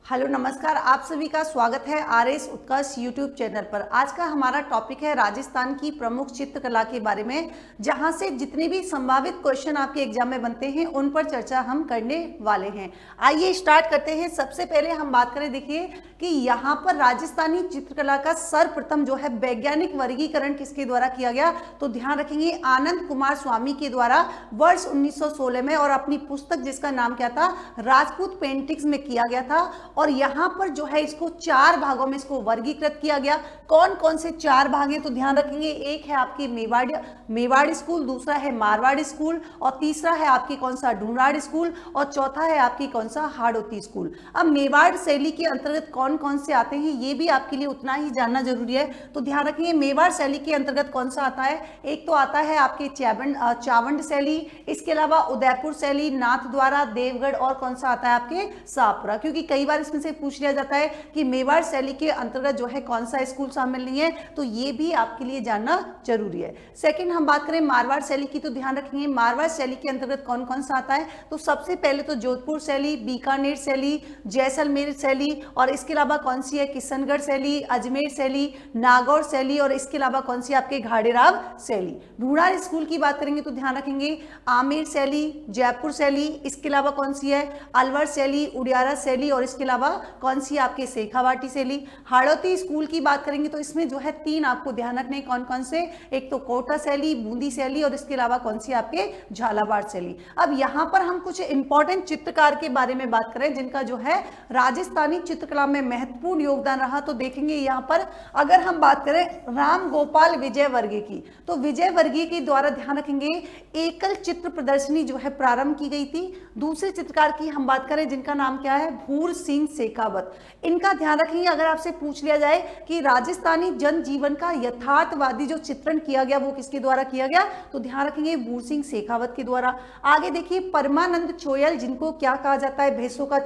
Hello नमस्कार, आप सभी का स्वागत है आरएस उत्कर्ष यूट्यूब चैनल पर। आज का हमारा टॉपिक है राजस्थान की प्रमुख चित्रकला के बारे में, जहां से जितने भी संभावित क्वेश्चन आपके एग्जाम में बनते हैं उन पर चर्चा हम करने वाले हैं। आइए स्टार्ट करते हैं। सबसे पहले हम बात करें, देखिए कि यहाँ पर राजस्थानी चित्रकला का सर्वप्रथम जो है वैज्ञानिक वर्गीकरण किसके द्वारा किया गया, तो ध्यान रखेंगे आनंद कुमार स्वामी के द्वारा वर्ष 1916 में, और अपनी पुस्तक जिसका नाम क्या था, राजपूत पेंटिंग्स में किया गया था। और यहां पर जो है इसको चार भागों में इसको वर्गीकृत किया गया। कौन कौन से चार भाग हैं, तो ध्यान रखेंगे एक है आपकी मेवाड़ स्कूल, दूसरा है मारवाड़ स्कूल, और तीसरा है आपकी कौन सा ढूंढाड़ स्कूल, और चौथा है आपकी कौन सा हाड़ौती स्कूल। अब मेवाड़ शैली के अंतर्गत कौन कौन से आते हैं ये भी आपके लिए उतना ही जानना जरूरी है। तो ध्यान रखेंगे मेवाड़ शैली के अंतर्गत कौन सा आता है, एक तो आता है आपके चावंड शैली, इसके अलावा उदयपुर शैली, नाथद्वारा, देवगढ़, और कौन सा आता है आपके शाहपुरा। क्योंकि कई बार इसमें से पूछ लिया जाता है कि मेवाड़ शैली के अंतर्गत जो है कौन सा स्कूल शामिल नहीं है, तो ये भी आपके लिए जानना जरूरी है। सेकंड हम बात करें मारवाड़ शैली की, तो ध्यान रखेंगे मारवाड़ शैली के अंतर्गत कौन कौन सा आता है, तो सबसे पहले तो जोधपुर शैली, बीकानेर शैली, जैसलमेर शैली, और इसके अलावा कौन सी है किशनगढ़ शैली, अजमेर शैली, नागौर शैली, और इसके अलावा कौन सी आपके घाड़ेराव शैली। ढूंढाड़ स्कूल की बात करेंगे तो ध्यान रखेंगे आमेर शैली, जयपुर शैली, इसके अलावा कौन सी है अलवर शैली, उडियारा शैली, और इसके अलावा कौन सी आपके शेखावाटी शैली। हाड़ौती स्कूल की बात करेंगे तो इसमें जो है तीन आपको ध्यान रखने कौन कौन से, एक तो कोटा शैली, बूंदी शैली, और इसके अलावा कौन सी आपके झालावाड़ शैली। अब यहाँ पर हम कुछ इंपॉर्टेंट चित्रकार के बारे में बात करें जिनका जो है राजस्थानी चित्रकला में महत्वपूर्ण योगदान रहा, तो देखेंगे यहाँ पर अगर हम बात करें राम गोपाल विजयवर्गीय की, तो विजयवर्गीय के द्वारा ध्यान रखेंगे एकल चित्र प्रदर्शनी जो है प्रारंभ की गई थी। दूसरे चित्रकार की हम बात करें जिनका नाम क्या है भूर सिंह शेखावत। इनका ध्यान रखेंगे अगर आपसे पूछ लिया जाए कि राजस्थानी जनजीवन का यथार्थवादी जो चित्रण किया गया वो किसके द्वारा किया गया, तो ध्यान रखेंगे भूर सिंह शेखावत के द्वारा। आगे देखिए परमानंद छोयल, जिनको क्या कहा जाता है भैंसों का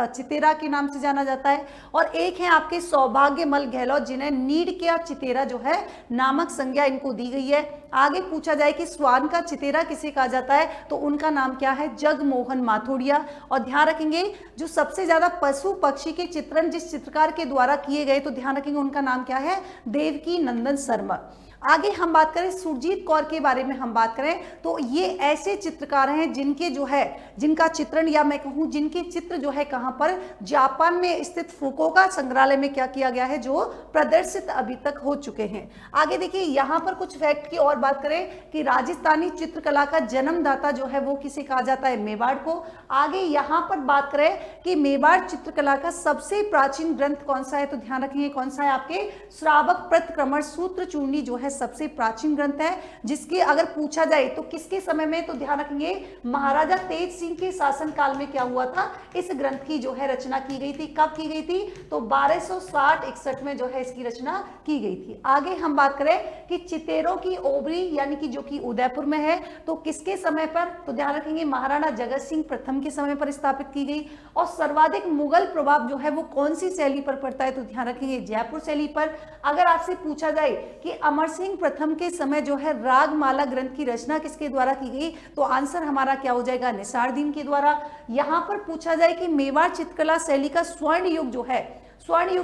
चितेरा के नाम से जाना जाता है, और एक है आपके सौभाग्यमल गहलोत जिन्हें नीड का चितेरा जो है नामक संज्ञा इनको दी गई है। आगे पूछा जाए कि स्वान का चितेरा किसे कहा जाता है, तो उनका नाम क्या है जगमोहन माथोड़िया। और ध्यान रखेंगे जो सबसे ज्यादा पशु पक्षी के चित्रण जिस चित्रकार के द्वारा किए गए, तो ध्यान रखेंगे उनका नाम क्या है देवकी नंदन शर्मा। आगे हम बात करें सुरजीत कौर के बारे में हम बात करें तो ये ऐसे चित्रकार हैं जिनके जो है जिनका चित्रण या मैं कहूं जिनके चित्र जो है कहां पर जापान में स्थित फुकुओका संग्रहालय में क्या किया गया है जो प्रदर्शित अभी तक हो चुके हैं। आगे देखिए यहां पर कुछ फैक्ट की और बात करें कि राजस्थानी चित्रकला का जन्मदाता जो है वो किसे कहा जाता है मेवाड़ को। आगे यहां पर बात करें कि मेवाड़ चित्रकला का सबसे प्राचीन ग्रंथ कौन सा है, तो ध्यान रखेंगे कौन सा है आपके श्रावक प्रतिक्रमण सूत्र चूर्णी जो है सबसे प्राचीन ग्रंथ है, जिसके अगर पूछा जाए तो किसके समय में, तो ध्यान रखेंगे महाराजा तेज सिंह के शासन काल में क्या हुआ था, इस ग्रंथ की जो है रचना की गई थी। कब की गई थी, तो 1260-61 में जो है इसकी रचना की गई थी। आगे हम बात करें कि चितेरों की ओबरी यानी कि जो कि उदयपुर में है, तो किसके समय पर, तो ध्यान रखेंगे महाराणा जगत सिंह प्रथम के समय पर स्थापित की गई। और सर्वाधिक मुगल प्रभाव जो है वो कौन सी शैली पर पड़ता है, तो ध्यान रखेंगे जयपुर शैली पर। अगर आपसे पूछा जाए कि अमर सिंह प्रथम के समय जो है रागमाला ग्रंथ की रचना किसके द्वारा की गई, तो आंसर हमारा क्या हो जाएगा निसारदीन के द्वारा। यहां पर पूछा जाए कि मेवाड़ चित्रकला शैली का स्वर्ण युग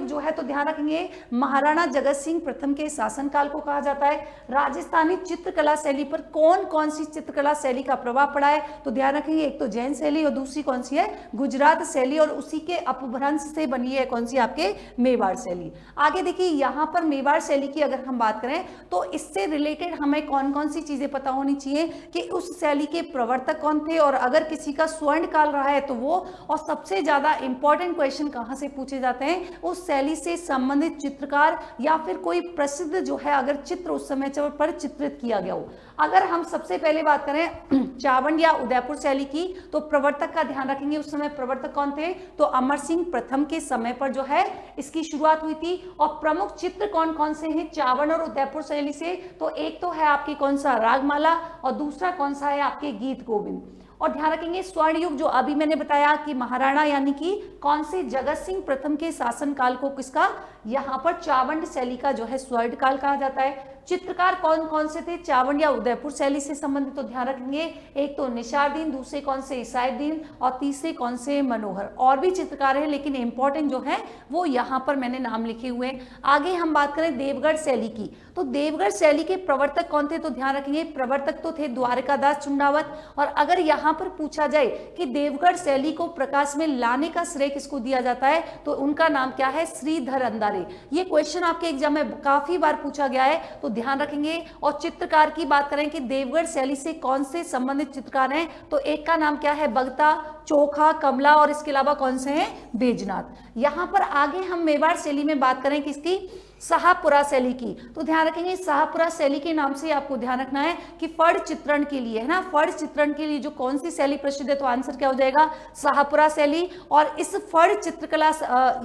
जो है तो ध्यान रखेंगे महाराणा जगत सिंह प्रथम के शासनकाल को कहा जाता है। राजस्थानी चित्रकला शैली पर कौन कौन सी चित्रकला शैली का प्रभाव पड़ा है, तो ध्यान रखेंगे एक तो जैन शैली और दूसरी कौन सी है गुजरात शैली, और उसी के अपभ्रंश से बनी है कौन सी आपके मेवाड़ शैली। आगे देखिए यहाँ पर मेवाड़ शैली की अगर हम बात करें तो इससे रिलेटेड हमें कौन कौन सी चीजें पता होनी चाहिए कि उस शैली के प्रवर्तक कौन थे, और अगर किसी का स्वर्ण काल रहा है तो वो, और सबसे ज्यादा इंपॉर्टेंट क्वेश्चन कहां से पूछे जाते हैं उस शैली से संबंधित चित्रकार या फिर कोई प्रसिद्ध जो है अगर चित्र उस समय पर चित्रित किया गया हो। अगर हम सबसे पहले बात करें चावंड या उदयपुर शैली की, तो प्रवर्तक का ध्यान रखेंगे उस समय प्रवर्तक कौन थे, तो अमर सिंह प्रथम के समय पर जो है इसकी शुरुआत हुई थी। और प्रमुख चित्र कौन कौन से हैं चावंड और उदयपुर शैली से, तो एक तो है आपकी कौन सा रागमाला, और दूसरा कौन सा है आपके गीत गोविंद। और ध्यान रखेंगे स्वर्ण युग जो अभी मैंने बताया कि महाराणा यानी कि कौन से जगत सिंह प्रथम के शासन काल को किसका, यहाँ पर चावंड शैली का जो है स्वर्ण काल कहा जाता है। चित्रकार कौन कौन से थे चावंड या उदयपुर शैली से संबंधित, तो ध्यान रखेंगे एक तो निसारदीन, दूसरे कौन से ईसाईदीन और तीसरे कौन से मनोहर। और भी चित्रकार है लेकिन इंपॉर्टेंट जो है वो यहाँ पर मैंने नाम लिखे हुए हैं। आगे हम बात करें देवगढ़ शैली की, तो देवगढ़ शैली के प्रवर्तक कौन थे, तो ध्यान रखेंगे प्रवर्तक तो थे द्वारकादास चुंडावत। और अगर यहाँ पर पूछा जाए कि देवगढ़ शैली को प्रकाश में लाने का श्रेय किसको दिया जाता है, तो उनका नाम क्या है, श्रीधर अंधारे। ये क्वेश्चन आपके एग्जाम में काफी बार पूछा गया है, तो ध्यान रखेंगे। और चित्रकार की बात करें कि देवगढ़ शैली से कौन से संबंधित चित्रकार हैं, तो एक का नाम क्या है, बगता, चोखा, कमला और इसके अलावा कौन से हैं, बैजनाथ। यहाँ पर आगे हम मेवाड़ शैली में बात करें किसकी, शाहपुरा शैली की, तो ध्यान रखेंगे शाहपुरा शैली के नाम से आपको ध्यान रखना है कि फड़ चित्रण के लिए, है ना, फड़ चित्रण के लिए जो कौन सी शैली प्रसिद्ध है, तो आंसर क्या हो जाएगा, शाहपुरा शैली। और इस फड़ चित्रकला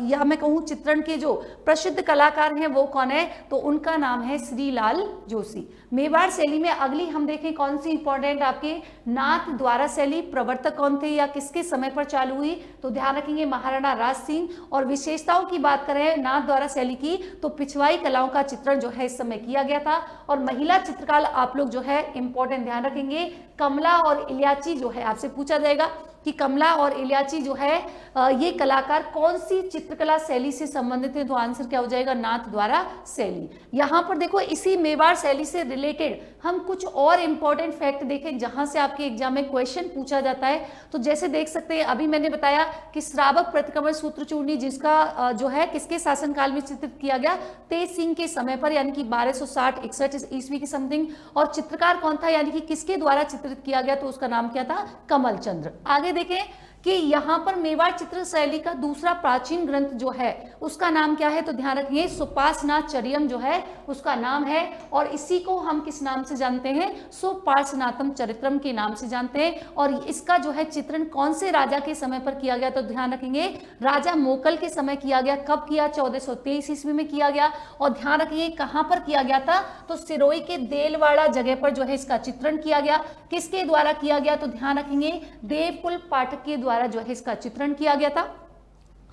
या मैं कहूँ चित्रण के जो प्रसिद्ध कलाकार हैं वो कौन है, तो उनका नाम है श्रीलाल जोशी। मेवाड़ शैली में अगली हम देखें कौन सी इंपॉर्टेंट आपके, नाथ द्वारा शैली, प्रवर्तक कौन थे या किसके समय पर चालू हुई, तो ध्यान रखेंगे महाराणा राज सिंह। और विशेषताओं की बात करें नाथ द्वारा शैली की, तो पिछवाई कलाओं का चित्रण जो है इस समय किया गया था। और महिला चित्रकार आप लोग जो है इंपॉर्टेंट ध्यान रखेंगे, कमला और इलियाची जो है आपसे पूछा जाएगा कि कमला और इलियाची जो है ये कलाकार कौन सी चित्रकला शैली से संबंधित है, तो आंसर क्या हो जाएगा, नाथ द्वारा शैली। यहाँ पर देखो इसी मेवाड़ शैली से रिलेटेड हम कुछ और इंपॉर्टेंट फैक्ट देखें जहां से आपके एग्जाम में क्वेश्चन पूछा जाता है। तो जैसे देख सकते हैं अभी मैंने बताया कि श्रावक प्रतिक्रमण सूत्रचूर्णी जिसका जो है किसके शासनकाल में चित्रित किया गया, तेज सिंह के समय पर, यानी कि 1260-61 ईस्वी की समथिंग। और चित्रकार कौन था, यानी कि किसके द्वारा चित्रित किया गया, तो उसका नाम क्या था, कमल चंद्र। आगे देखें कि यहाँ पर मेवाड़ चित्र शैली का दूसरा प्राचीन ग्रंथ जो है उसका नाम क्या है, तो ध्यान रखिए सुपार्श्वनाथचर्यम जो है उसका नाम है। और इसी को हम किस नाम से जानते हैं, सुपार्श्वनाथम चरित्रम के नाम से जानते हैं। और इसका जो है चित्रण कौन से राजा के समय पर किया गया, तो ध्यान रखेंगे राजा मोकल के समय किया गया। कब किया, 1423 ईस्वी में किया गया। और ध्यान रखिए कहां पर किया गया था, तो सिरोही के देलवाड़ा जगह पर जो है इसका चित्रण किया गया। किसके द्वारा किया गया, तो ध्यान रखेंगे देवकुल पाठक के द्वारा जो है इसका चित्रण किया गया था।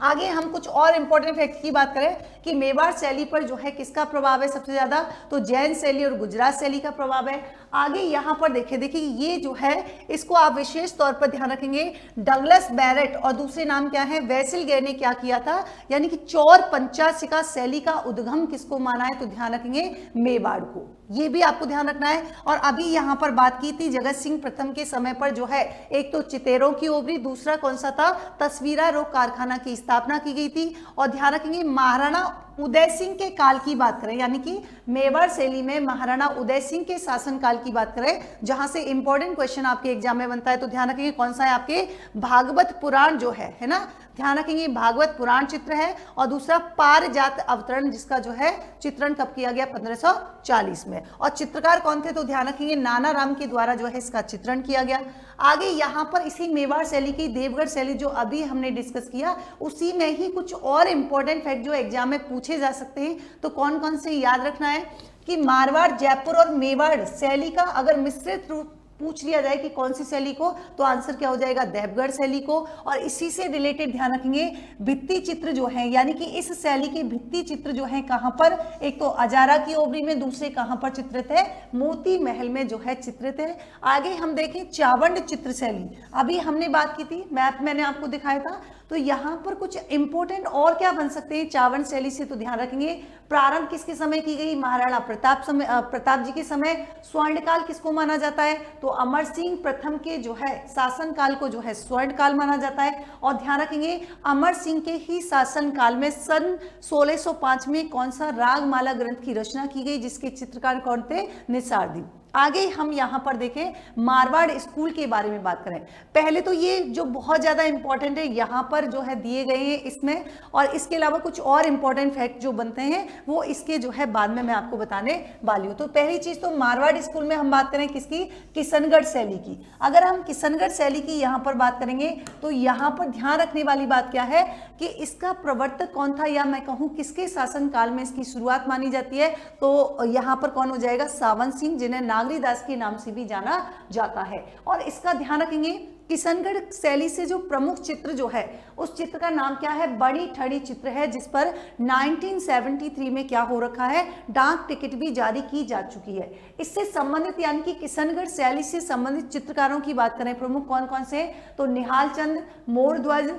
आगे हम कुछ और इंपॉर्टेंट फैक्ट की बात करें कि मेवाड़ शैली पर जो है किसका प्रभाव है सबसे ज्यादा, तो जैन शैली और गुजरात शैली का प्रभाव है। आगे यहाँ पर देखिए ये जो है इसको आप विशेष तौर पर ध्यान रखेंगे, डगलस बैरेट और दूसरे नाम क्या है, वेसिलगे ने क्या किया था, यानी कि चौर पंचाशिका शैली का उद्गम किसको माना है, तो ध्यान रखेंगे मेवाड़ को, ये भी आपको ध्यान रखना है। और अभी यहाँ पर बात की थी जगत सिंह प्रथम के समय पर जो है एक तो चितेरों की ओवरी, दूसरा कौन सा था, तस्वीरा रोग कारखाना की स्थापना की गई थी। और ध्यान रखेंगे महाराणा उदय सिंह के काल की बात करें, यानी कि मेवाड़ शैली में महाराणा उदय सिंह के शासनकाल की बात करें जहां से इंपॉर्टेंट क्वेश्चन आपके एग्जाम में बनता है, तो ध्यान रखेंगे कौन सा है, आपके भागवत पुराण जो है ना, ध्यान रखेंगे भागवत पुराण चित्र है। और दूसरा पारिजात अवतरण जिसका जो है चित्रण कब किया गया, 1540 में। और चित्रकार कौन थे, तो ध्यान रखेंगे नाना राम के द्वारा जो है इसका चित्रण किया गया। आगे यहाँ पर इसी मेवाड़ शैली की देवगढ़ शैली जो अभी हमने डिस्कस किया उसी में ही कुछ और इंपॉर्टेंट फैक्ट जो एग्जाम में पूछे जा सकते हैं, तो कौन कौन से याद रखना है कि मारवाड़, जयपुर और मेवाड़ शैली का अगर मिश्रित रूप पूछ लिया जाए कि कौन सी शैली को, तो आंसर क्या हो जाएगा, देवगढ़ शैली को। और इसी से रिलेटेड ध्यान रखेंगे भित्ति चित्र जो है, यानी कि इस शैली के भित्ति चित्र जो है कहां पर, एक तो अजारा की ओवरी में, दूसरे कहां पर चित्रित है, मोती महल में जो है चित्रित है। आगे हम देखें चावंड चित्र शैली, अभी हमने बात की थी, मैप मैंने आपको दिखाया था, तो यहाँ पर कुछ इंपॉर्टेंट और क्या बन सकते हैं चावंड शैली से, तो ध्यान रखेंगे प्रारंभ किसके समय की गई, महाराणा प्रताप जी के समय। स्वर्णकाल किसको माना जाता है, तो अमर सिंह प्रथम के जो है शासनकाल को जो है स्वर्णकाल माना जाता है। और ध्यान रखेंगे अमर सिंह के ही शासनकाल में सन 1605 में कौन सा रागमाला ग्रंथ की रचना की गई जिसके चित्रकार कौन थे, निसारदीन। आगे हम यहाँ पर देखें मारवाड़ स्कूल के बारे में बात करें। पहले तो ये जो बहुत ज़्यादा इंपॉर्टेंट है यहाँ पर जो है दिए गए हैं इसमें, और इसके अलावा कुछ और इंपॉर्टेंट फैक्ट जो बनते हैं वो इसके जो है बाद में मैं आपको बताने वाली हूँ। तो पहली चीज़ तो मारवाड़ स्कूल में हम बात करें किसकी, किशनगढ़ शैली की। अगर हम किशनगढ़ शैली की यहाँ पर बात करेंगे तो यहाँ पर ध्यान रखने वाली बात क्या है कि इसका प्रवर्तक कौन था, या मैं कहूँ किसके शासनकाल में इसकी शुरुआत मानी जाती है, तो यहाँ पर कौन हो जाएगा, सावन सिंह, जिन्हें नागरीदास के नाम से भी जाना जाता है। और इसका ध्यान रखेंगे किशनगढ़ शैली से जो प्रमुख चित्र जो है उस चित्र का नाम क्या है, बड़ी ठड़ी चित्र है, जिस पर 1973 में क्या हो रखा है, डाक टिकट भी जारी की जा चुकी है। इससे संबंधित यानी कि किशनगढ़ शैली से संबंधित चित्रकारों की बात करें प्रमुख कौन कौन से, तो निहाल चंद, मोरध्वज,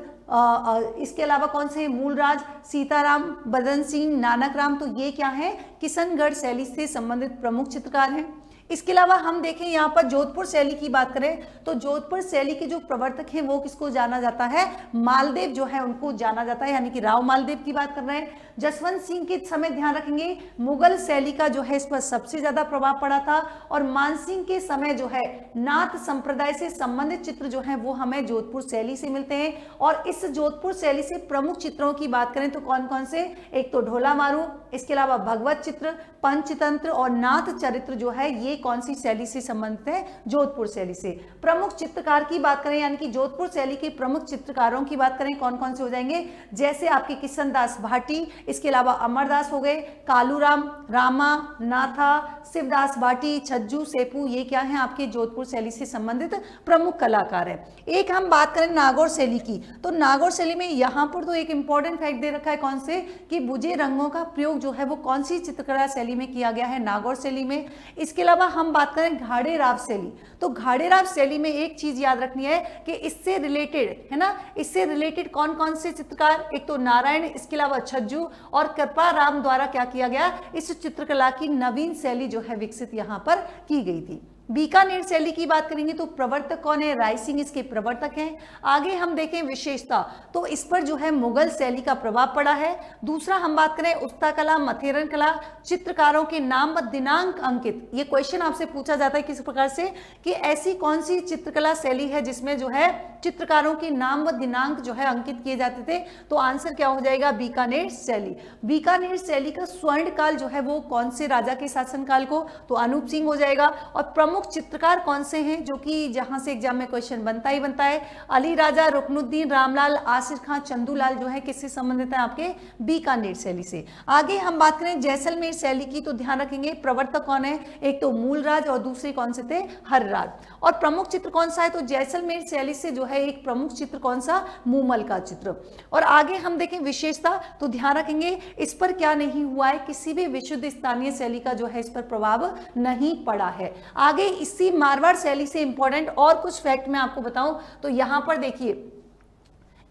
इसके अलावा कौन से, मूलराज, सीताराम, बदन सिंह, नानक राम, तो ये क्या है, किशनगढ़ शैली से संबंधित प्रमुख चित्रकार हैं। इसके अलावा हम देखें यहाँ पर जोधपुर शैली की बात करें तो जोधपुर शैली के जो प्रवर्तक हैं वो किसको जाना जाता है, मालदेव जो है उनको जाना जाता है, यानी कि राव मालदेव की बात कर रहे हैं। जसवंत सिंह के समय ध्यान रखेंगे मुगल शैली का जो है इस पर सबसे ज्यादा प्रभाव पड़ा था, और मानसिंह के समय जो है नाथ संप्रदाय से संबंधित चित्र जो है वो हमें जोधपुर शैली से मिलते हैं। और इस जोधपुर शैली से प्रमुख चित्रों की बात करें तो कौन कौन से, एक तो ढोला मारू, इसके अलावा भगवत चित्र, पंचतंत्र और नाथ चरित्र जो है ये कौन सी शैली से संबंधित है, जोधपुर शैली से। प्रमुख चित्रकार की बात करें यानी कि जोधपुर शैली के प्रमुख चित्रकारों की बात करें कौन कौन से हो जाएंगे, जैसे आपके किशन दास भाटी, इसके अलावा अमरदास हो गए, कालूराम, रामा, नाथा, शिवदास भाटी, छज्जू, सेपू, ये क्या है आपके जोधपुर शैली से संबंधित प्रमुख कलाकार है। एक हम बात करें नागौर शैली की, तो नागौर शैली में यहाँ पर तो एक इंपॉर्टेंट फैक्ट दे रखा है कौन से, कि बुझे रंगों का प्रयोग जो है वो कौन सी चित्रकला शैली में किया गया है, नागौर शैली में। इसके अलावा हम बात करें घाड़े राव शैली, तो घाड़े राव शैली में एक चीज याद रखनी है कि इससे रिलेटेड है ना, इससे रिलेटेड कौन कौन से चित्रकार, एक तो नारायण, इसके अलावा छज्जू और कृपा राम द्वारा क्या किया गया, इस चित्रकला की नवीन शैली जो है विकसित यहाँ पर की गई थी। बीकानेर शैली की बात करेंगे तो प्रवर्तक कौन है, राय सिंह इसके प्रवर्तक हैं। आगे हम देखें विशेषता, तो इस पर जो है मुगल शैली का प्रभाव पड़ा है। दूसरा हम बात करें उस्ता कला, मथेरन कला, चित्रकारों के नाम व दिनांक अंकित, ये क्वेश्चन आपसे पूछा जाता है किस प्रकार से, कि ऐसी कौन सी चित्रकला शैली है जिसमें जो है चित्रकारों के नाम व दिनांक जो है अंकित किए जाते थे, तो आंसर क्या हो जाएगा, बीकानेर शैली। बीकानेर शैली का स्वर्ण काल जो है वो कौन से राजा के शासनकाल को, तो अनूप सिंह हो जाएगा। और प्रमुख चित्रकार कौन से हैं जो कि जहां से एग्जाम में क्वेश्चन बनता ही बनता है, अली राजा, रुकनुद्दीन, रामलाल, आसिर खां, चंदूलाल जो है किससे संबंधित है, आपके बीकानेर शैली से। आगे हम बात करें जैसलमेर शैली की, तो ध्यान रखेंगे प्रवर्तक कौन है, एक तो मूलराज और दूसरे कौन से थे, हर्राज। और प्रमुख चित्र कौन सा है, तो जैसलमेर शैली से जो है एक प्रमुख चित्र कौन सा, मूमल का चित्र। और आगे हम देखें विशेषता, तो ध्यान रखेंगे इस पर क्या नहीं हुआ है, किसी भी विशुद्ध स्थानीय शैली का जो है इस पर प्रभाव नहीं पड़ा है। आगे इसी मारवाड़ शैली से इंपॉर्टेंट और कुछ फैक्ट मैं आपको बताऊं, तो यहां पर देखिए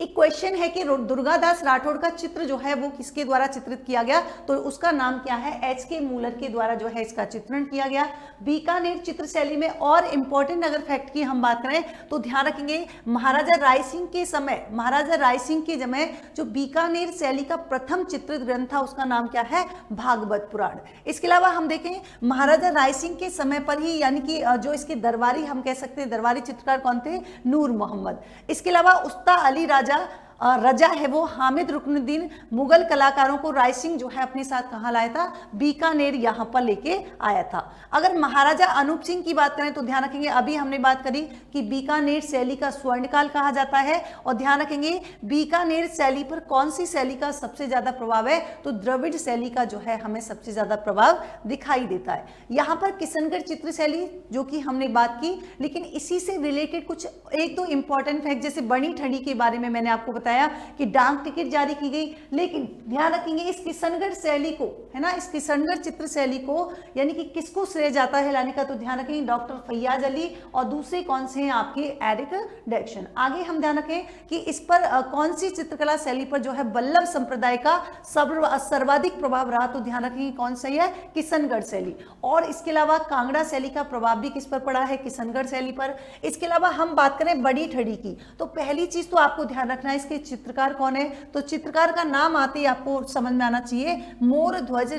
एक क्वेश्चन है कि दुर्गादास राठौड़ का चित्र जो है वो किसके द्वारा चित्रित किया गया, तो उसका नाम क्या है, एच.के. मूलर के द्वारा जो है इसका चित्रण किया गया बीकानेर चित्र शैली में। और इंपॉर्टेंट अगर फैक्ट की हम बात करें तो ध्यान रखेंगे महाराजा राय सिंह के समय, महाराजा राय सिंह के समय जो बीकानेर शैली का प्रथम चित्रित ग्रंथ था उसका नाम क्या है, भागवत पुराण। इसके अलावा हम देखें महाराजा राय सिंह के समय पर ही यानी कि जो इसके दरबारी हम कह सकते हैं, दरबारी चित्रकार कौन थे, नूर मोहम्मद। इसके अलावा उस्ता अली रजा है वो हामिद रुकनुद्दीन, मुगल कलाकारों को राय सिंह जो है अपने साथ कहाँ लाया था, बीकानेर यहाँ पर लेके आया था। अगर महाराजा अनूप सिंह की बात करें तो ध्यान रखेंगे अभी हमने बात करी कि बीकानेर शैली का स्वर्णकाल कहा जाता है। और ध्यान रखेंगे बीकानेर शैली पर कौन सी शैली का सबसे ज्यादा प्रभाव है, तो द्रविड़ शैली का जो है हमें सबसे ज्यादा प्रभाव दिखाई देता है। यहाँ पर किशनगढ़ चित्र शैली जो कि हमने बात की, लेकिन इसी से रिलेटेड कुछ एक दो इंपॉर्टेंट फैक्ट, जैसे बनी ठड़ी के बारे में मैंने आपको बताया कि डाक टिकट जारी की गई, लेकिन ध्यान रखेंगे इस किशनगढ़ शैली को है ना, इस किशनगढ़ चित्र शैली को यानी कि किसको श्रेय जाता है लाने का, तो ध्यान रखेंगे डॉक्टर फैयाज अली और दूसरे कौन से हैं आपके एरिक डैक्सन। आगे हम ध्यान रखें कि इस पर कौन सी चित्रकला शैली पर जो है वल्लभ संप्रदाय का सर्वाधिक प्रभाव रहा, तो ध्यान रखेंगे कौन सा है, किशनगढ़ शैली। और इसके अलावा कांगड़ा शैली का प्रभाव भी किस पर पड़ा है, किशनगढ़ शैली पर। इसके अलावा हम बात करें बड़ी ठड़ी की, तो पहली चीज तो आपको ध्यान रखना है इसके चित्रकार कौन है, तो चित्रकार का नाम आते ही आपको समझ में आना चाहिए, मोरध्वज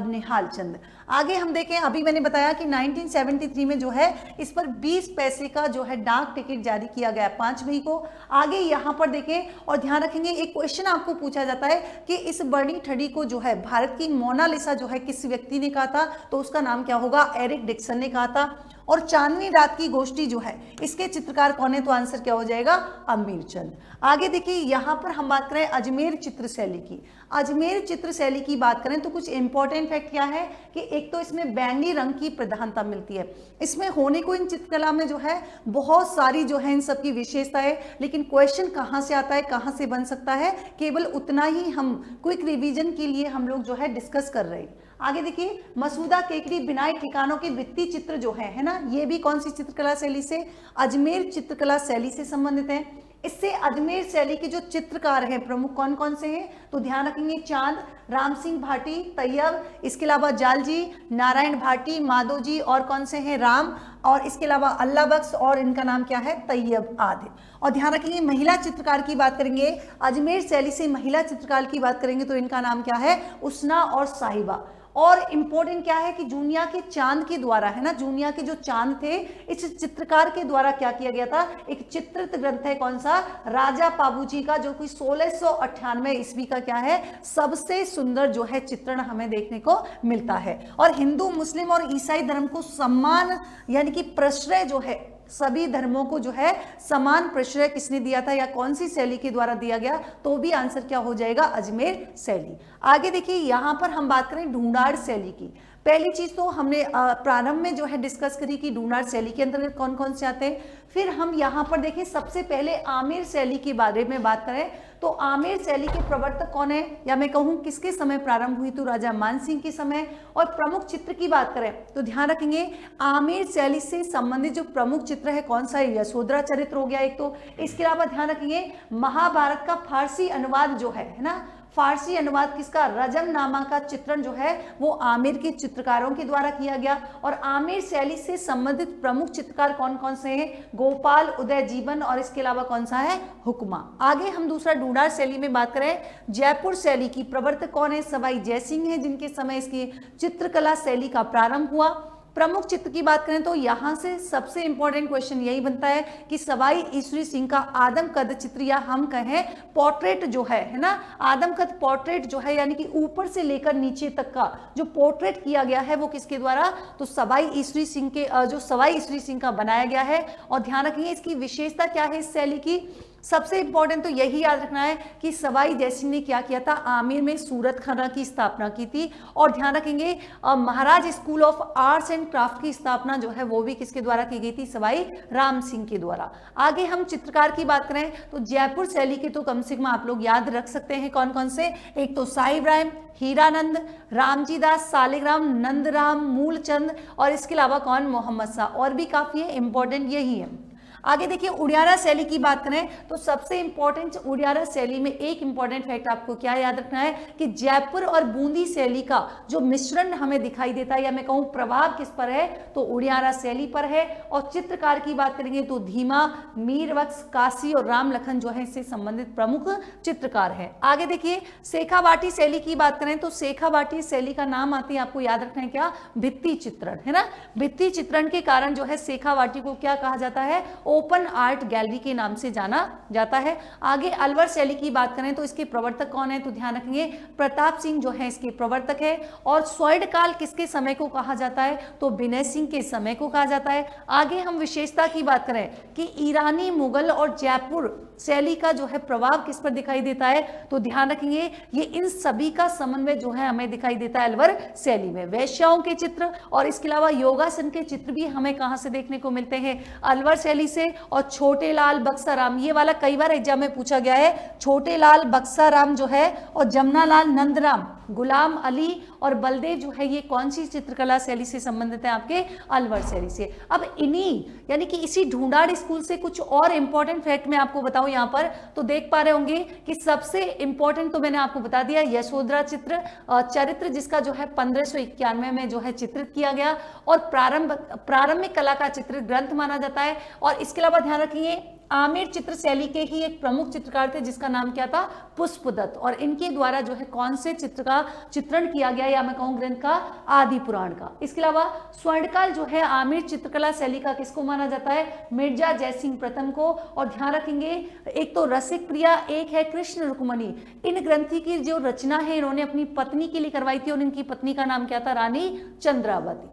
निहाल चंद। आगे हम देखें अभी मैंने बताया कि 1973 में जो है इस पर 20 पैसे का जो है डाक टिकट जारी किया गया 5 मई को। आगे यहां पर देखें और ध्यान रखेंगे एक क्वेश्चन आपको पूछा जाता है कि इस बड़ी ठड़ी को जो है भारत की मोनालिसा जो है किस व्यक्ति ने कहा था, तो उसका नाम क्या होगा, एरिक डिक्सन ने कहा था। और चांदनी रात की गोष्टी जो है इसके चित्रकार कौन है, तो आंसर क्या हो जाएगा, अमीर चंद। आगे देखिए यहाँ पर हम बात करें अजमेर चित्र शैली की। अजमेर चित्र शैली की बात करें तो कुछ इंपॉर्टेंट फैक्ट क्या है कि एक तो इसमें बैंगनी रंग की प्रधानता मिलती है। इसमें होने को इन चित्रकला में जो है बहुत सारी जो है इन सब की विशेषता है, लेकिन क्वेश्चन कहाँ से आता है, कहाँ से बन सकता है, केवल उतना ही हम क्विक रिवीजन के लिए हम लोग जो है डिस्कस कर रहे हैं। आगे देखिए मसूदा केकड़ी बिनाई ठिकानों के भित्ति चित्र जो है ना, ये भी कौन सी चित्रकला शैली से, अजमेर चित्रकला शैली से संबंधित है। इससे अजमेर शैली के जो चित्रकार हैं प्रमुख कौन कौन से हैं, तो ध्यान रखेंगे चांद, राम सिंह भाटी, तैयब, इसके अलावा जालजी, नारायण भाटी, माधो जी, और कौन से हैं, राम, और इसके अलावा अल्लाह बख्श, और इनका नाम क्या है, तैयब आदि। और ध्यान रखेंगे महिला चित्रकार की बात करेंगे, अजमेर शैली से महिला चित्रकार की बात करेंगे तो इनका नाम क्या है, उसना और साहिबा। और इंपॉर्टेंट क्या है कि जूनिया के चांद के द्वारा है ना, जूनिया के जो चांद थे इस चित्रकार के द्वारा क्या किया गया था, एक चित्रित ग्रंथ है कौन सा, राजा पाबूजी का, जो कि 1698 ईस्वी का क्या है, सबसे सुंदर जो है चित्रण हमें देखने को मिलता है। और हिंदू, मुस्लिम और ईसाई धर्म को सम्मान यानी कि प्रश्रय जो है, सभी धर्मों को जो है समान प्रश्रय किसने दिया था या कौन सी शैली के द्वारा दिया गया, तो भी आंसर क्या हो जाएगा, अजमेर शैली। आगे देखिए यहां पर हम बात करें ढूंढाड़ शैली की। पहली चीज तो हमने प्रारंभ में जो है डिस्कस करी कि ढूंढाड़ शैली के अंतर्गत कौन कौन से आते हैं। फिर हम यहाँ पर देखें सबसे पहले आमेर शैली के बारे में बात करें तो आमेर शैली के प्रवर्तक कौन है, या मैं कहूँ किसके समय प्रारंभ हुई, तो राजा मानसिंह के समय। और प्रमुख चित्र की बात करें तो ध्यान रखेंगे आमेर शैली से संबंधित जो प्रमुख चित्र है कौन सा है, यशोधरा चरित्र हो गया एक तो। इसके अलावा ध्यान रखेंगे महाभारत का फारसी अनुवाद जो है ना, फारसी अनुवाद किसका, रजम नामा का चित्रण जो है वो आमेर के चित्रकारों के द्वारा किया गया। और आमेर शैली से संबंधित प्रमुख चित्रकार कौन कौन से हैं, गोपाल, उदय जीवन, और इसके अलावा कौन सा है, हुक्मा। आगे हम दूसरा ढूंढाड़ शैली में बात करें, जयपुर शैली की प्रवर्तक कौन है, सवाई जयसिंह है, जिनके समय इसकी चित्रकला शैली का प्रारंभ हुआ। प्रमुख चित्र की बात करें तो यहां से सबसे इंपॉर्टेंट क्वेश्चन यही बनता है कि सवाई ईश्वरी सिंह का आदम कद चित्र या हम कहें पोर्ट्रेट जो है ना, आदम कद पोर्ट्रेट जो है यानी कि ऊपर से लेकर नीचे तक का जो पोर्ट्रेट किया गया है वो किसके द्वारा, तो सवाई ईश्वरी सिंह के जो सवाई ईश्वरी सिंह का बनाया गया है। और ध्यान रखिए इसकी विशेषता क्या है इस शैली की, सबसे इंपॉर्टेंट तो यही याद रखना है कि सवाई जयसिंह ने क्या किया था, आमेर में सूरत खाना की स्थापना की थी। और ध्यान रखेंगे Maharaj school of arts and craft की स्थापना जो है वो भी किसके द्वारा की गई थी, सवाई राम सिंह के द्वारा। आगे हम चित्रकार की बात करें तो जयपुर शैली के तो कम से कम आप लोग याद रख सकते हैं कौन कौन से, एक तो साहिब राय, हीरानंद, रामजी दास, सालिग्राम, नंदराम, मूलचंद, और इसके अलावा कौन, मोहम्मद शाह। और भी काफी है, इंपॉर्टेंट यही है। आगे देखिए उड़ियारा शैली की बात करें तो सबसे इंपॉर्टेंट उड़ियारा शैली में एक इंपॉर्टेंट फैक्ट आपको क्या याद रखना है कि जयपुर और बूंदी शैली का जो मिश्रण हमें दिखाई देता है या मैं कहूँ प्रभाव किस पर है, तो उड़ियारा शैली पर है। और चित्रकार की बात करेंगे तो धीमा, मीरवक्स, काशी और राम लखन जो है इससे संबंधित प्रमुख चित्रकार है। आगे देखिए शेखावाटी शैली की बात करें तो शेखावाटी शैली का नाम आते ही आपको याद रखना है क्या, भित्ति चित्रण है ना। भित्ति चित्रण के कारण जो है शेखावाटी को क्या कहा जाता है, ओपन आर्ट गैलरी के नाम से जाना जाता है। आगे अलवर शैली की बात करें तो इसके प्रवर्तक कौन है, तो ध्यान रखेंगे प्रताप सिंह जो है इसके प्रवर्तक है। और स्वर्णकाल किसके समय को कहा जाता है, तो विनय सिंह के समय को कहा जाता है। आगे हम विशेषता की बात करें कि ईरानी, मुगल और जयपुर शैली का जो है प्रभाव किस पर दिखाई देता है, तो ध्यान रखेंगे ये इन सभी का समन्वय जो है हमें दिखाई देता है अलवर शैली में। वैश्याओं के चित्र और इसके अलावा योगासन के चित्र भी हमें कहां से देखने को मिलते हैं, अलवर शैली से। और छोटे लाल बक्साराम, ये वाला कई बार एग्जाम में पूछा गया है, छोटे लाल बक्साराम जो है और जमुना लाल नंदराम, गुलाम अली और बलदेव जो है ये कौन सी चित्रकला शैली से संबंधित है, आपके अलवर शैली से। अब इन्हीं यानी कि इसी ढूंढाड़ स्कूल से कुछ और इंपॉर्टेंट फैक्ट मैं आपको बताऊं यहाँ पर, तो देख पा रहे होंगे कि सबसे इंपॉर्टेंट तो मैंने आपको बता दिया यशोधरा चरित्र जिसका जो है 1591 में जो है चित्रित किया गया और प्रारंभिक कला का चित्रित ग्रंथ माना जाता है। और इसके अलावा ध्यान रखिए आमेर चित्र शैली के ही एक प्रमुख चित्रकार थे जिसका नाम क्या था, पुष्पदत्त। और इनके द्वारा जो है कौन से चित्र का चित्रण किया गया या मैं कहूँ ग्रंथ का, आदि पुराण का। इसके अलावा स्वर्णकाल जो है आमेर चित्रकला शैली का किसको माना जाता है, मिर्जा जयसिंह प्रथम को। और ध्यान रखेंगे एक तो रसिक प्रिया, एक है कृष्ण रुक्मणी। इन ग्रंथि की जो रचना है इन्होंने अपनी पत्नी के लिए करवाई थी और इनकी पत्नी का नाम क्या था, रानी चंद्रावती।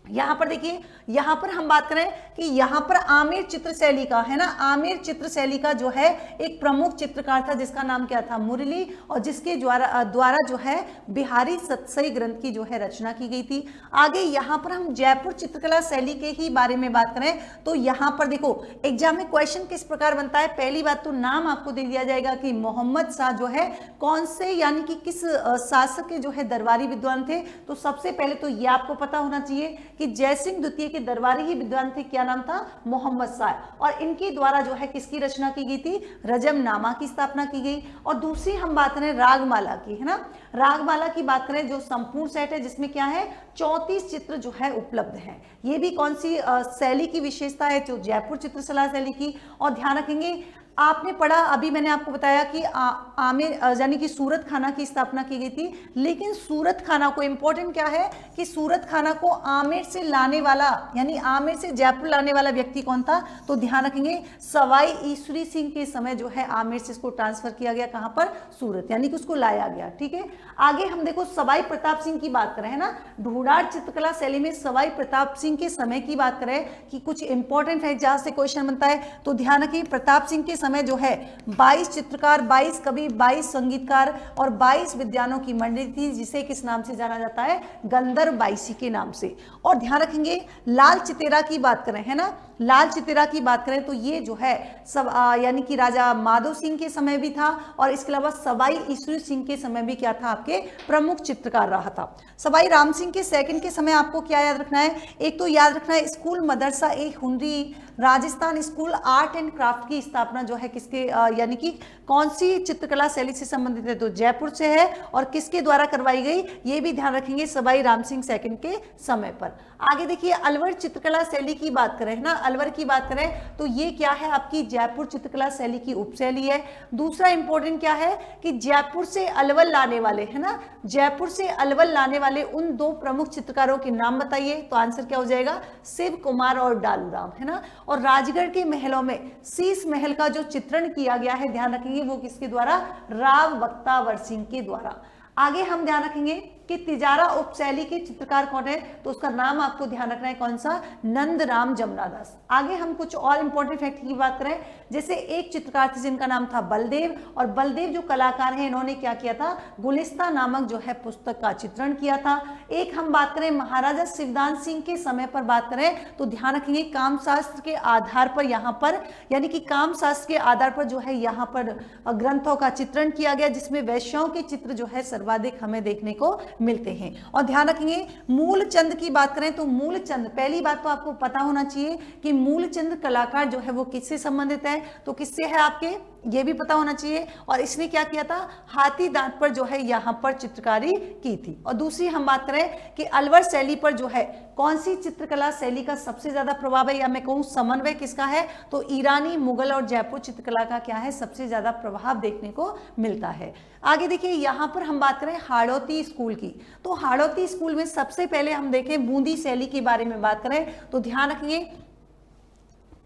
यहाँ पर देखिए, यहाँ पर हम बात करें कि यहाँ पर आमिर चित्र शैली का है ना, आमिर चित्र शैली का जो है एक प्रमुख चित्रकार था जिसका नाम क्या था, मुरली, और जिसके द्वारा जो है बिहारी सतसई ग्रंथ की जो है रचना की गई थी। आगे यहाँ पर हम जयपुर चित्रकला शैली के ही बारे में बात करें तो यहाँ पर देखो एग्जाम में क्वेश्चन किस प्रकार बनता है। पहली बात तो नाम आपको दे दिया जाएगा कि मोहम्मद शाह जो है कौन से यानी कि किस शासक के जो है दरबारी विद्वान थे। तो सबसे पहले तो ये आपको पता होना चाहिए कि जयसिंह द्वितीय के दरबारी ही विद्वान थे, क्या नाम था, मोहम्मद शाह, और इनके द्वारा जो है किसकी रचना की गई थी, रजमनामा की स्थापना की गई। और दूसरी हम बात करें रागमाला की, है ना, रागमाला की बात करें जो संपूर्ण सेट है जिसमें क्या है 34 चित्र जो है उपलब्ध हैं। ये भी कौन सी शैली की विशेषता है, जो जयपुर चित्रकला शैली की। और ध्यान रखेंगे आपने पढ़ा, अभी मैंने आपको बताया कि आमिर यानी कि सूरत खाना की स्थापना की गई थी, लेकिन सूरत खाना को इंपॉर्टेंट क्या है कि सूरत खाना को आमेर से लाने वाला यानी आमेर से जयपुर लाने वाला व्यक्ति कौन था, तो ध्यान रखेंगे सवाई ईश्वरी सिंह के समय जो है आमेर से इसको ट्रांसफर किया गया, कहां पर, सूरत, यानी कि उसको लाया गया। ठीक है, आगे हम देखो सवाई प्रताप सिंह की बात करें, है ना, ढूंढाड़ चित्रकला शैली में सवाई प्रताप सिंह के समय की बात करें कि कुछ इंपॉर्टेंट है जहां से क्वेश्चन बनता है, तो ध्यान रखिए प्रताप सिंह के समय जो है 22 चित्रकार, 22 कवि, 22 संगीतकार और 22 विद्वानों की मंडली थी, जिसे किस नाम से जाना जाता है, गंधर्व बाईसी के नाम से। और ध्यान रखेंगे लाल चितेरा की बात करें, है ना, लाल चितेरा की बात करें तो ये जो है सब यानी कि राजा माधो सिंह के समय भी था, और इसके अलावा सवाई ईश्वरी सिंह के समय भी क्या था, आपके प्रमुख चित्रकार रहा था। सवाई राम सिंह के सेकंड के समय आपको क्या याद रखना है, एक तो याद रखना है school Madrasa e Hunari Rajasthan school art and craft की स्थापना जो है किसके यानी कि कौन सी चित्रकला शैली से संबंधित है, तो जयपुर से है, और किसके द्वारा करवाई गई, ये भी ध्यान रखेंगे सवाई राम सिंह सेकंड के समय पर। आगे देखिए अलवर चित्रकला शैली की बात करें, है ना, अलवर की बात करें तो ये क्या है, आपकी जयपुर चित्रकला शैली की उपशैली है। दूसरा इंपॉर्टेंट क्या है कि जयपुर से अलवर लाने वाले, है ना, जयपुर से अलवर लाने वाले उन दो प्रमुख चित्रकारों के नाम बताइए, तो आंसर क्या हो जाएगा, शिव कुमार और डालूराम, है ना। और राजगढ़ के महलों में शीश महल का जो चित्रण किया गया है, ध्यान रखेंगे वो किसके द्वारा, राव बख्तावर सिंह के द्वारा। आगे हम ध्यान रखेंगे कि तिजारा उपशैली के चित्रकार कौन है, तो उसका नाम आपको ध्यान रखना है कौन सा, नंदराम जमुनादास। आगे हम कुछ और इंपॉर्टेंट फैक्ट की बात करें, जैसे एक चित्रकार थे जिनका नाम था बलदेव, और बलदेव जो कलाकार हैं इन्होंने क्या किया था, गुलिस्ता नामक जो है पुस्तक का चित्रण किया था। एक हम बात करें महाराजा शिवदान सिंह के समय पर बात करें तो ध्यान रखेंगे कामशास्त्र के आधार पर यहाँ पर यानी कि कामशास्त्र के आधार पर जो है यहाँ पर ग्रंथों का चित्रण किया गया, जिसमें वैश्यों के चित्र जो है सर्वाधिक हमें देखने को मिलते हैं। और ध्यान रखेंगे मूलचंद की बात करें तो मूलचंद, पहली बात तो आपको पता होना चाहिए कि मूलचंद कलाकार जो है वो किससे संबंधित है, तो किससे है, आपके ये भी पता होना चाहिए। और इसने क्या किया था, हाथी दांत पर जो है यहाँ पर चित्रकारी की थी। और दूसरी हम बात करें कि अलवर शैली पर जो है कौन सी चित्रकला शैली का सबसे ज्यादा प्रभाव है, या मैं कहूँ समन्वय किसका है, तो ईरानी, मुगल और जयपुर चित्रकला का क्या है, सबसे ज्यादा प्रभाव देखने को मिलता है। आगे देखिए यहाँ पर हम बात करें हाड़ौती स्कूल की, तो हाड़ौती स्कूल में सबसे पहले हम देखें बूंदी शैली के बारे में बात करें तो ध्यान रखिए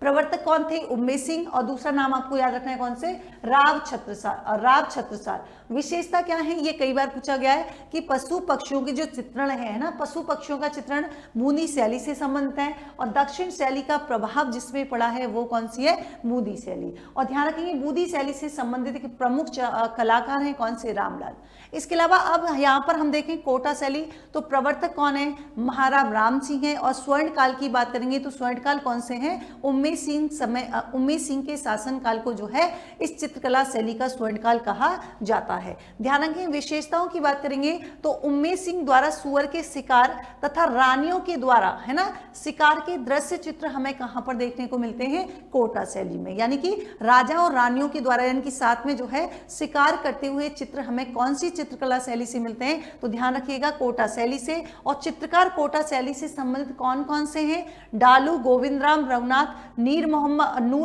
प्रवर्तक कौन थे, उम्मेद सिंह, और दूसरा नाम आपको याद रखना है कौन से, राव छत्रसाल। और राव छत्रसाल विशेषता क्या है, ये कई बार पूछा गया है कि पशु पक्षियों की जो चित्रण है ना, पशु पक्षियों का चित्रण बूंदी शैली से संबंधित है, और दक्षिण शैली का प्रभाव जिसमें पड़ा है वो कौन सी है, बूंदी शैली। और ध्यान रखेंगे बूंदी शैली से संबंधित प्रमुख कलाकार हैं कौन से, रामलाल। इसके अलावा अब यहाँ पर हम देखें कोटा शैली, तो प्रवर्तक कौन है, महाराव राम सिंह है। और स्वर्ण काल की बात करेंगे तो स्वर्ण काल कौन से हैं, उम्मेद सिंह के शासन काल को जो है इस चित्रकला शैली का स्वर्ण काल कहा जाता है। ध्यान रखें विशेषताओं की बात करेंगे तो उम्मेद सिंह द्वारा सुअर के शिकार तथा रानियों के द्वारा, है ना, शिकार के दृश्य चित्र हमें कहां पर देखने को मिलते हैं, कोटा शैली में, यानी कि राजा और रानियों के द्वारा यानी कि साथ में जो है शिकार करते हुए चित्र हमें कौन सी चित्रकला शैली से मिलते हैं, तो ध्यान रखिएगा कोटा शैली से। और चित्रकार कोटा शैली से संबंधित कौन कौन से हैं, डालू, गोविंदराम रघुनाथ, नूर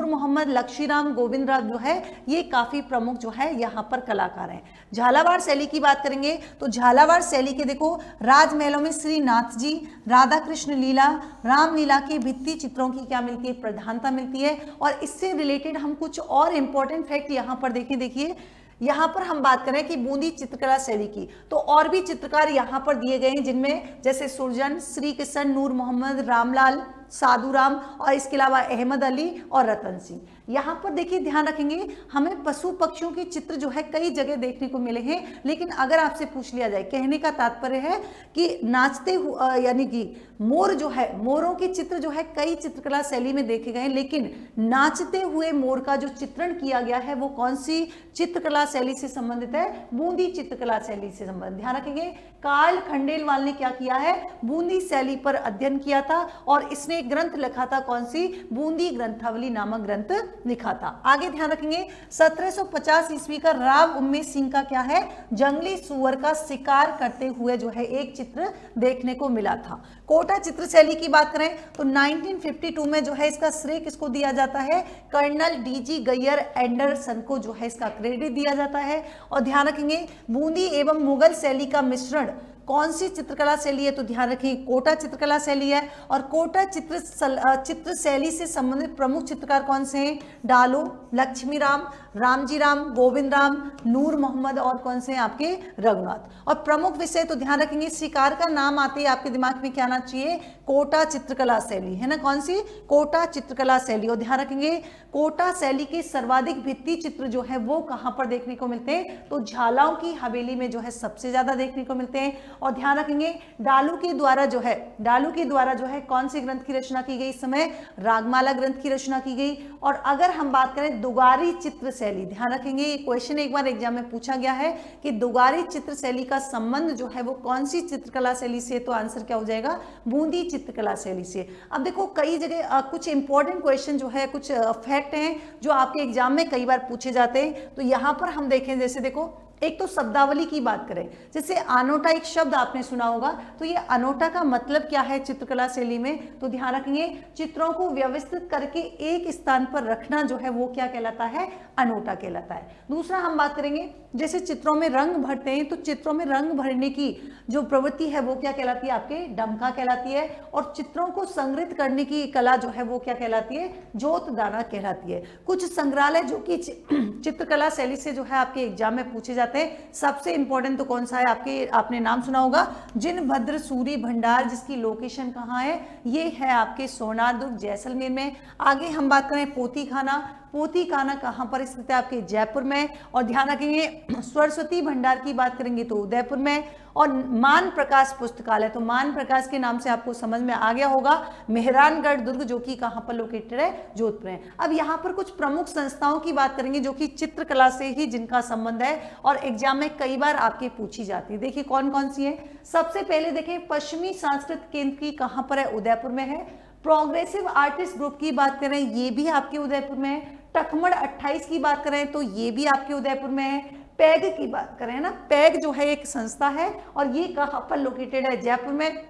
मोहम्मद, लक्ष्मीराम, गोविंदराम जो है ये काफी प्रमुख जो है यहाँ पर कलाकार हैं। झालावाड़ शैली की बात करेंगे तो झालावाड़ शैली के देखो राजमहलों में श्रीनाथ जी, राधा कृष्ण लीला, रामलीला के भित्ति चित्रों की क्या मिलती है, प्रधानता मिलती है। और इससे रिलेटेड हम कुछ और इंपॉर्टेंट फैक्ट यहाँ पर देखें, देखिए यहाँ पर हम बात करें कि बूंदी चित्रकला शैली की, तो और भी चित्रकार यहाँ पर दिए गए हैं, जिनमें जैसे सुरजन, श्री किशन, नूर मोहम्मद, रामलाल, साधुराम और इसके अलावा अहमद अली और रतन सिंह। यहाँ पर देखिए ध्यान रखेंगे, हमें पशु पक्षियों के चित्र जो है कई जगह देखने को मिले हैं, लेकिन अगर आपसे पूछ लिया जाए, कहने का तात्पर्य है कि नाचते हुए यानी कि मोर जो है, मोरों के चित्र जो है कई चित्रकला शैली में देखे गए, लेकिन नाचते हुए मोर का जो चित्रण किया गया है वो कौन सी चित्रकला शैली से संबंधित है? बूंदी चित्रकला शैली से संबंधित। ध्यान रखेंगे, कार्ल खंडेलवाल ने क्या किया है? बूंदी शैली पर अध्ययन किया था और इसने एक ग्रंथ लिखा था, कौन सी? बूंदी ग्रंथावली नामक ग्रंथ लिखा था। आगे ध्यान रखेंगे, 1750 ईस्वी का राव उम्मेद सिंह का क्या है? जंगली सुअर का शिकार करते हुए जो है एक चित्र देखने को मिला था। कोटा चित्र शैली की बात करें तो 1952 में जो है इसका श्रेय किसको दिया जाता है? कर्नल डीजी गैयर एंडरसन को जो है इसका क्रेडिट दिया जाता है। और ध्यान रखेंगे, बूंदी एवं मुगल शैली का मिश्रण कौन सी चित्रकला शैली है? तो ध्यान रखें, कोटा चित्रकला शैली है। और कोटा चित्र शैली से संबंधित प्रमुख चित्रकार कौन से हैं? डालो, लक्ष्मी राम, रामजी राम, गोविंद राम, नूर मोहम्मद और कौन से हैं आपके? रघुनाथ। और प्रमुख विषय तो ध्यान रखेंगे, शिकार का नाम आते ही आपके दिमाग में क्या आना चाहिए? कोटा चित्रकला शैली, है ना? कौन सी? कोटा चित्रकला शैली। और ध्यान रखेंगे, कोटा शैली के सर्वाधिक भित्ति चित्र जो है वो कहाँ पर देखने को मिलते हैं? तो झालाओं की हवेली में जो है सबसे ज्यादा देखने को मिलते हैं। और ध्यान रखेंगे, डालू के द्वारा जो है कौन सी ग्रंथ की रचना की गई? इस समय रागमाला ग्रंथ की रचना की गई। और अगर हम बात करें दुगारी चित्र शैली, ध्यान रखेंगे ये क्वेश्चन एक बार एग्जाम में पूछा गया है कि दुगारी चित्र शैली का संबंध जो है वो कौन सी चित्रकला शैली से? तो आंसर क्या हो जाएगा? बूंदी चित्रकला शैली से। अब देखो कई जगह कुछ इंपॉर्टेंट क्वेश्चन जो है, कुछ फैक्ट हैं जो आपके एग्जाम में कई बार पूछे जाते हैं। तो यहाँ पर हम देखें, जैसे देखो, एक तो शब्दावली की बात करें, जैसे अनोटा एक शब्द आपने सुना होगा, तो ये अनोटा का मतलब क्या है चित्रकला शैली में? तो ध्यान रखेंगे, चित्रों को व्यवस्थित करके एक स्थान पर रखना जो है वो क्या कहलाता है? अनोटा कहलाता है। दूसरा हम बात करेंगे, जैसे चित्रों में रंग भरते हैं, तो चित्रों में रंग भरने की जो प्रवृत्ति है वो क्या कहलाती है? आपके डमका कहलाती है। और चित्रों को संग्रहित करने की कला जो है वो क्या कहलाती है? जोतदाना कहलाती है। कुछ संग्रहालय जो कि चित्रकला शैली से जो है आपके एग्जाम में पूछे जाते हैं, सबसे इंपॉर्टेंट तो कौन सा है? आपने नाम सुना होगा, जिनभद्र सूरी भंडार, जिसकी लोकेशन कहाँ है? ये है आपके सोनारदुर्ग जैसलमेर में। आगे हम बात करें पोती खाना कहाँ पर स्थित है? आपके जयपुर में। और ध्यान रखेंगे, सरस्वती भंडार की बात करेंगे तो उदयपुर में। और मान प्रकाश पुस्तकालय, तो मान प्रकाश के नाम से आपको समझ में आ गया होगा, मेहरानगढ़ दुर्ग जो कि कहाँ पर लोकेटेड है? जोधपुर में। अब यहाँ पर कुछ प्रमुख संस्थाओं की बात करेंगे जो कि चित्रकला से ही जिनका संबंध है और एग्जाम में कई बार आपके पूछी जाती है। देखिए कौन कौन सी है। सबसे पहले देखें, पश्चिमी सांस्कृतिक केंद्र की कहाँ पर है? उदयपुर में है। प्रोग्रेसिव आर्टिस्ट ग्रुप की बात करें, ये भी आपके उदयपुर में है। टकमड़ 28 की बात करें तो ये भी आपके उदयपुर में है। पैग की बात करें ना, पैग जो है एक संस्था है और ये कहाँ पर लोकेटेड है? जयपुर में।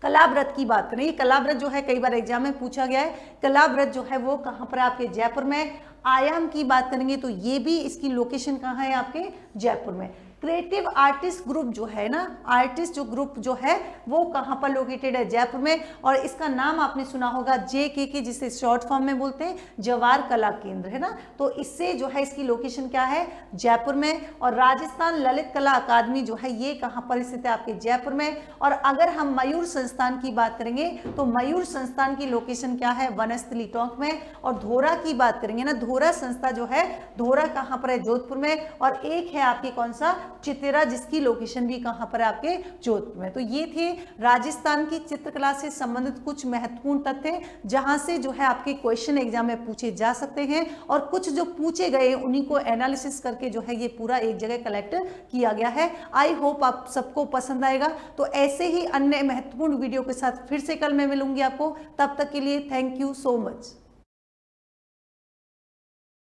कलाव्रत की बात करें, ये कलाव्रत जो है कई बार एग्जाम में पूछा गया है, कलाव्रत जो है वो कहाँ पर? आपके जयपुर में। आयाम की बात करेंगे तो ये भी, इसकी लोकेशन कहाँ है? आपके जयपुर में। क्रिएटिव आर्टिस्ट ग्रुप जो है ना, आर्टिस्ट जो ग्रुप जो है वो कहाँ पर लोकेटेड है? जयपुर में। और इसका नाम आपने सुना होगा JKK, जिसे शॉर्ट फॉर्म में बोलते हैं, जवार कला केंद्र, है ना। तो इससे जो है इसकी लोकेशन क्या है? जयपुर में। और राजस्थान ललित कला अकादमी जो है ये कहाँ पर स्थित है? आपके जयपुर में। और अगर हम मयूर संस्थान की बात करेंगे तो मयूर संस्थान की लोकेशन क्या है? वनस्थली टोंक में। और धोरा की बात करेंगे ना, धोरा संस्था जो है, धोरा कहाँ पर है? जोधपुर में। और एक है आपके कौन सा? चितेरा, जिसकी लोकेशन भी कहां पर है? आपके जोधपुर में। तो ये थे राजस्थान की चित्रकला से संबंधित कुछ महत्वपूर्ण तथ्य जहां से जो है आपके क्वेश्चन एग्जाम में पूछे जा सकते हैं और कुछ जो पूछे गए उन्हीं को एनालिसिस करके जो है ये पूरा एक जगह कलेक्ट किया गया है। आई होप आप सबको पसंद आएगा। तो ऐसे ही अन्य महत्वपूर्ण वीडियो के साथ फिर से कल मैं मिलूंगी आपको। तब तक के लिए थैंक यू सो मच।